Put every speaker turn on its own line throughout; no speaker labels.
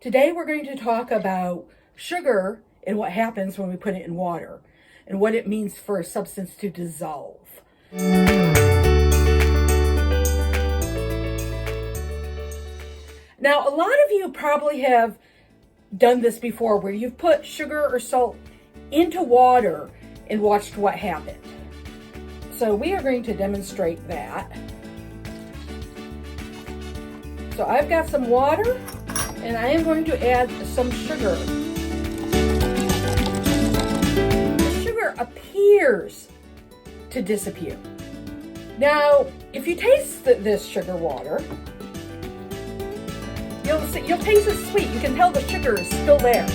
Today we're going to talk about sugar and what happens when we put it in water and what it means for a substance to dissolve. Now, a lot of you probably have done this before where you've put sugar or salt into water and watched what happened. So we are going to demonstrate that. So I've got some water and I am going to add some sugar. The sugar appears to disappear. Now, if you taste this sugar water, you'll taste it sweet. You can tell the sugar is still there.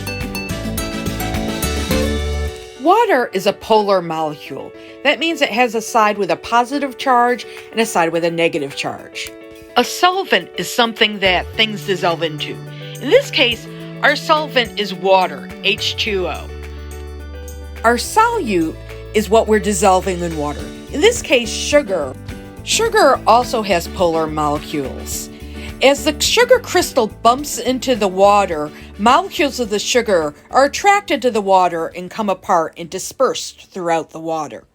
Water is a polar molecule. That means it has a side with a positive charge and a side with a negative charge. A solvent is something that things dissolve into. In this case, our solvent is water, H2O. Our solute is what we're dissolving in water. In this case, sugar. Sugar also has polar molecules. As the sugar crystal bumps into the water, molecules of the sugar are attracted to the water and come apart and dispersed throughout the water.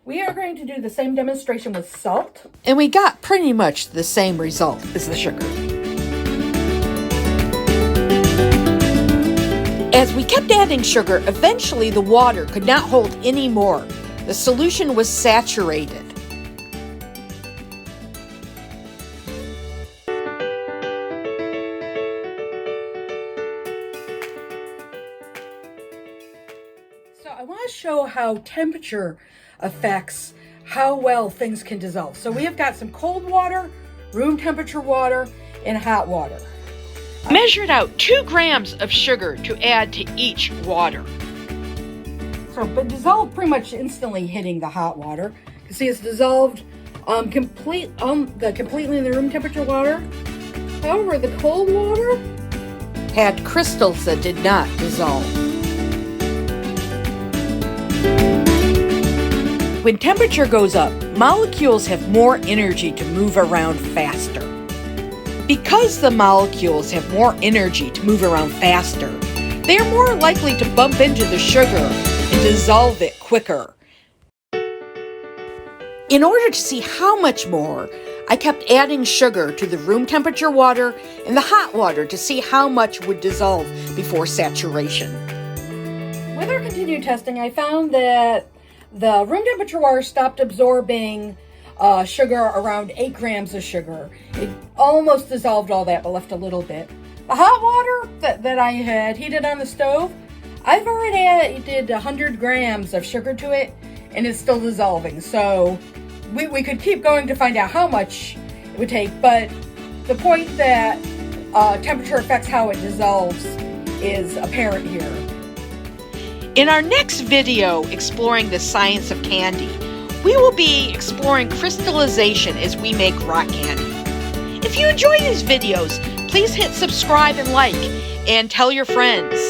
We are going to do the same demonstration with salt.
And we got pretty much the same result as the sugar. As we kept adding sugar, eventually the water could not hold any more. The solution was saturated.
So I want to show how temperature affects how well things can dissolve. So we have got some cold water, room temperature water, and hot water.
Measured out 2 grams of sugar to add to each water.
But dissolved pretty much instantly hitting the hot water. You see it's dissolved completely in the room temperature water. However, the cold water
Had crystals that did not dissolve. When temperature goes up, molecules have more energy to move around faster. Because the molecules have more energy to move around faster, they are more likely to bump into the sugar and dissolve it quicker. In order to see how much more, I kept adding sugar to the room temperature water and the hot water to see how much would dissolve before saturation.
With our continued testing, I found that the room temperature water stopped absorbing sugar around 8 grams of sugar. It almost dissolved all that, but left a little bit. The hot water that I had heated on the stove, I've already added 100 grams of sugar to it, and it's still dissolving. So we could keep going to find out how much it would take, but the point that temperature affects how it dissolves is apparent here.
In our next video exploring the science of candy, we will be exploring crystallization as we make rock candy. If you enjoy these videos, please hit subscribe and like, and tell your friends.